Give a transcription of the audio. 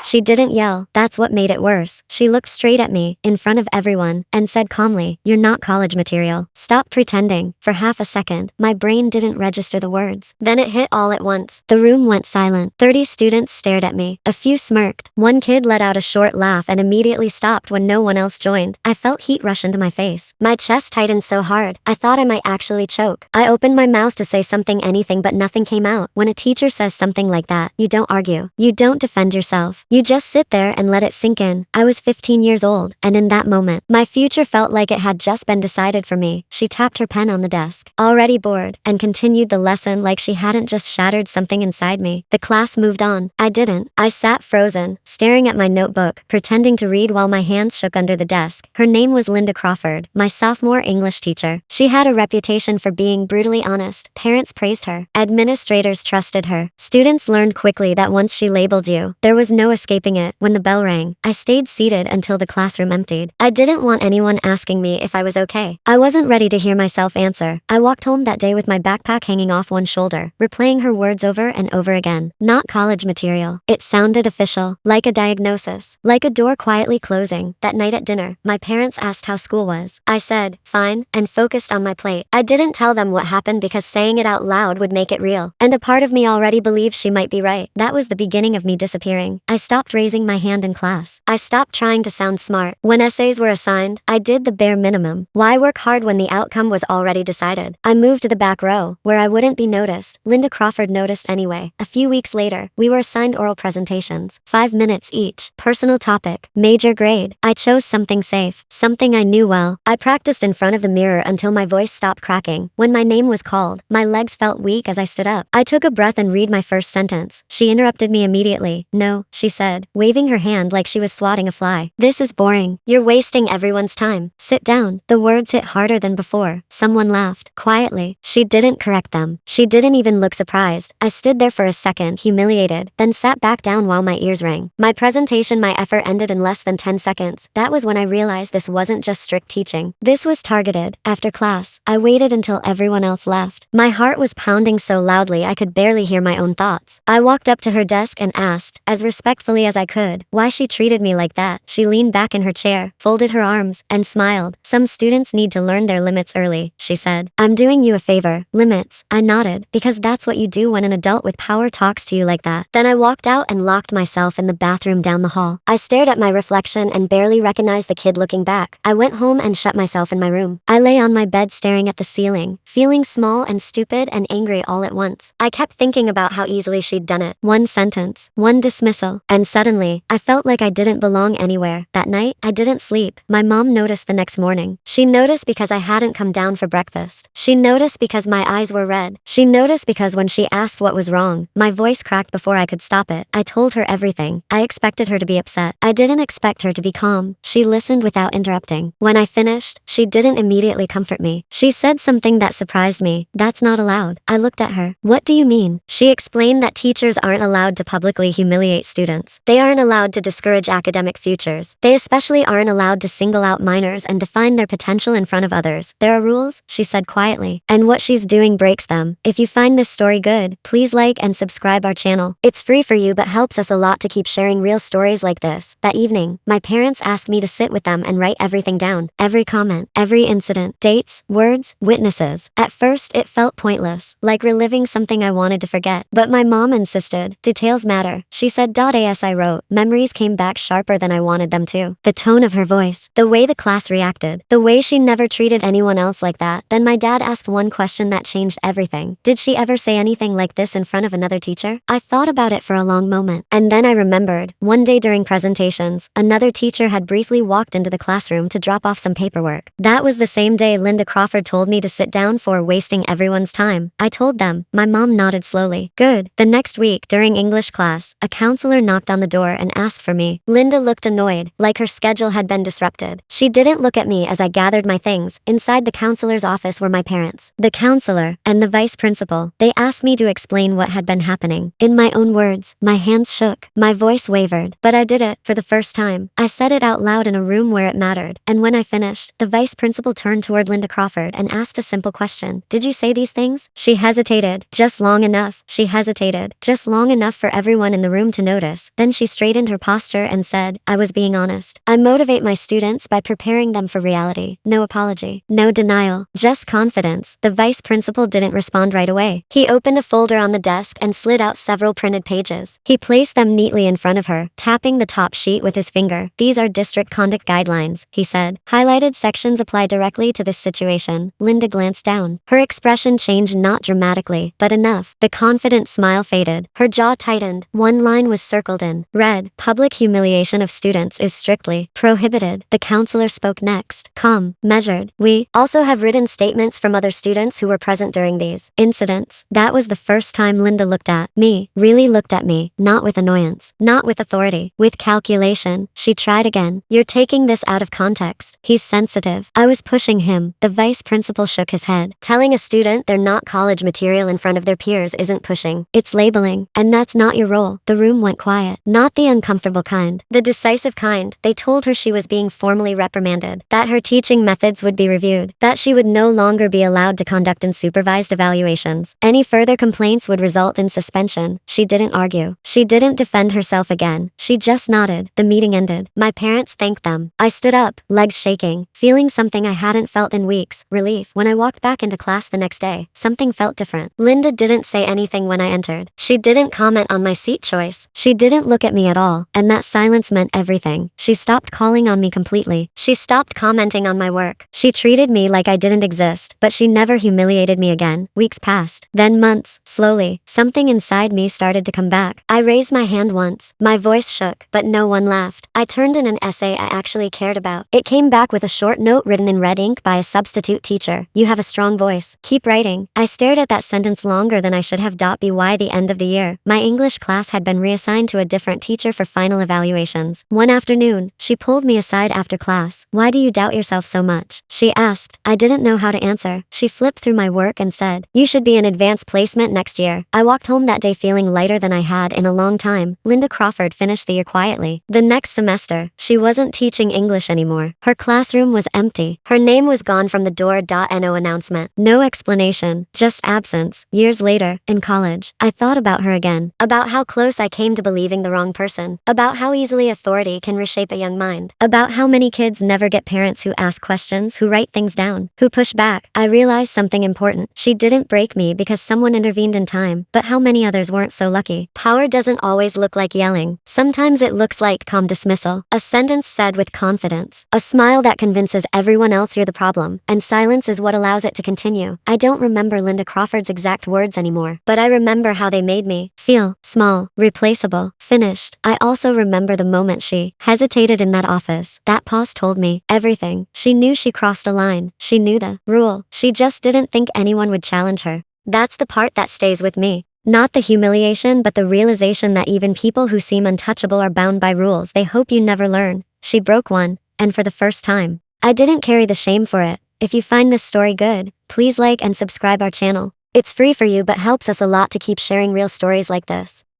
She didn't yell, that's what made it worse. She looked straight at me, in front of everyone, and said calmly, "You're not college material. Stop pretending." For half a second, my brain didn't register the words. Then it hit all at once. The room went silent. 30 students stared at me. A few smirked. One kid let out a short laugh and immediately stopped when no one else joined. I felt heat rush into my face. My chest tightened so hard, I thought I might actually choke. I opened my mouth to say anything, but nothing came out. When a teacher says something like that, you don't argue. You don't defend yourself. You just sit there and let it sink in. I was 15 years old, and in that moment, my future felt like it had just been decided for me. She tapped her pen on the desk, already bored, and continued the lesson like she hadn't just shattered something inside me. The class moved on. I didn't. I sat frozen, staring at my notebook, pretending to read while my hands shook under the desk. Her name was Linda Crawford, my sophomore English teacher. She had a reputation for being brutally honest. Parents praised her. Administrators trusted her. Students learned quickly that once she labeled you, there was no escaping it. When the bell rang, I stayed seated until the classroom emptied. I didn't want anyone asking me if I was okay. I wasn't ready to hear myself answer. I walked home that day with my backpack hanging off one shoulder, replaying her words over and over again. Not college material. It sounded official, like a diagnosis, like a door quietly closing. That night at dinner, my parents asked how school was. I said, "Fine," and focused on my plate. I didn't tell them what happened because saying it out loud would make it real. And a part of me already believed she might be right. That was the beginning of me disappearing. I stopped raising my hand in class. I stopped trying to sound smart. When essays were assigned, I did the bare minimum. Why work hard when the outcome was already decided? I moved to the back row, where I wouldn't be noticed. Linda Crawford noticed anyway. A few weeks later, we were assigned oral presentations, 5 minutes each. Personal topic, major grade. I chose something safe, something I knew well. I practiced in front of the mirror until my voice stopped cracking. When my name was called, my legs felt weak as I stood up. I took a breath and read my first sentence. She interrupted me immediately. "No," she said, waving her hand like she was swatting a fly. "This is boring. You're wasting everyone's time. Sit down." The words hit harder than before. Someone laughed, quietly. She didn't correct them. She didn't even look surprised. I stood there for a second, humiliated, then sat back down while my ears rang. My presentation, my effort ended in less than 10 seconds. That was when I realized this wasn't just strict teaching. This was targeted. After class, I waited until everyone else left. My heart was pounding so loudly I could barely hear my own thoughts. I walked up to her desk and asked, as respectfully as I could, why she treated me like that. She leaned back in her chair, folded her arms, and smiled. "Some students need to learn their limits early," she said. "I'm doing you a favor." Limits. I nodded, because that's what you do when an adult with power talks to you like that. Then I walked out and locked myself in the bathroom down the hall. I stared at my reflection and barely recognized the kid looking back. I went home and shut myself in my room. I lay on my bed staring at the ceiling, feeling small and stupid and angry all at once. I kept thinking about how easily she'd done it. One sentence, one dismissal, and suddenly, I felt like I didn't belong anywhere. That night, I didn't sleep. My mom noticed the next morning. She noticed because I hadn't come down for breakfast. She noticed because my eyes were red. She noticed because when she asked what was wrong, my voice cracked before I could stop it. I told her everything. I expected her to be upset. I didn't expect her to be calm. She listened without interrupting. When I finished, she didn't immediately comfort me. She said something that surprised me. "That's not allowed." I looked at her. "What do you mean?" She explained that teachers aren't allowed to publicly humiliate students. They aren't allowed to discourage academic futures. They especially aren't allowed to single out minors and define their potential in front of others. "There are rules," she said quietly, "and what she's doing breaks them. If you find this story good, please like and subscribe our channel. It's free for you but helps us a lot to keep sharing real stories like this." That evening, my parents asked me to sit with them and write everything down. Every comment, every incident, dates, words, witnesses. At first, it felt pointless, like reliving something I wanted to forget. But my mom insisted. "Details matter," she said. As I wrote, memories came back sharper than I wanted them to. The tone of her voice, the way the class reacted, the way she never treated anyone else like that. Then my dad asked one question that changed everything. Did she ever say anything like this in front of another teacher? I thought about it for a long moment. And then I remembered, one day during presentations, another teacher had briefly walked into the classroom to drop off some paperwork. That was the same day Linda Crawford told me to sit down for wasting everyone's time. I told them. My mom nodded slowly. "Good." The next week, during English class, a counselor knocked on the door and asked for me. Linda looked annoyed, like her schedule had been disrupted. She didn't look at me as I gathered my things. Inside the counselor's office were my parents, the counselor, and the vice principal. They asked me to explain what had been happening. In my own words, my hands shook, my voice wavered, but I did it, for the first time. I said it out loud in a room where it mattered. And when I finished, the vice principal turned toward Linda Crawford and asked a simple question. "Did you say these things?" She hesitated, just long enough. She hesitated, just long enough for everyone in the room to notice. pause. Then she straightened her posture and said, I was being honest. I motivate my students by preparing them for reality. No apology. No denial. Just confidence. The vice principal didn't respond right away. He opened a folder on the desk and slid out several printed pages. He placed them neatly in front of her, tapping the top sheet with his finger. These are district conduct guidelines, he said. Highlighted sections apply directly to this situation. Linda glanced down. Her expression changed not dramatically, but enough. The confident smile faded. Her jaw tightened. One line was circled in red. Public humiliation of students is strictly prohibited. The counselor spoke next. Calm, measured. We also have written statements from other students who were present during these incidents. That was the first time Linda looked at me, really looked at me, not with annoyance, not with authority, with calculation. She tried again. You're taking this out of context. He's sensitive. I was pushing him. The vice principal shook his head. Telling a student they're not college material in front of their peers isn't pushing. It's labeling. And that's not your role. The room went quiet. Not the uncomfortable kind. The decisive kind. They told her she was being formally reprimanded. That her teaching methods would be reviewed. That she would no longer be allowed to conduct unsupervised evaluations. Any further complaints would result in suspension. She didn't argue. She didn't defend herself again. She just nodded. The meeting ended. My parents thanked them. I stood up, legs shaking, feeling something I hadn't felt in weeks, relief. When I walked back into class the next day, something felt different. Linda didn't say anything when I entered. She didn't comment on my seat choice. She didn't look at me at all, and that silence meant everything. She stopped calling on me completely. She stopped commenting on my work. She treated me like I didn't exist, but she never humiliated me again. Weeks passed, then months. Slowly, something inside me started to come back. I raised my hand once. My voice shook, but no one laughed. I turned in an essay I actually cared about. It came back with a short note written in red ink by a substitute teacher. You have a strong voice. Keep writing. I stared at that sentence longer than I should have. By the end of the year, my English class had been reassigned to a different teacher for final evaluations. One afternoon, she pulled me aside after class. Why do you doubt yourself so much? She asked. I didn't know how to answer. She flipped through my work and said, you should be in advanced placement next year. I walked home that day feeling lighter than I had in a long time. Linda Crawford finished the year quietly. The next semester, she wasn't teaching English anymore. Her classroom was empty. Her name was gone from the door. No announcement. No explanation. Just absence. Years later, in college, I thought about her again. About how close I came to believing the wrong person. About how easily authority can reshape a young mind. About how many kids never get parents who ask questions, who write things down, who push back. I realized something important. She didn't break me because someone intervened in time, but how many others weren't so lucky? Power doesn't always look like yelling. Sometimes it looks like calm dismissal. A sentence said with confidence. A smile that convinces everyone else you're the problem, and silence is what allows it to continue. I don't remember Linda Crawford's exact words anymore, but I remember how they made me feel small, replaceable, finished. I also remember the moment she hesitated in that office. That pause told me everything. She knew she crossed a line. She knew the rule. She just didn't think anyone would challenge her. That's the part that stays with me. Not the humiliation, but the realization that even people who seem untouchable are bound by rules they hope you never learn. She broke one, and for the first time. I didn't carry the shame for it. If you find this story good, please like and subscribe our channel. It's free for you but helps us a lot to keep sharing real stories like this.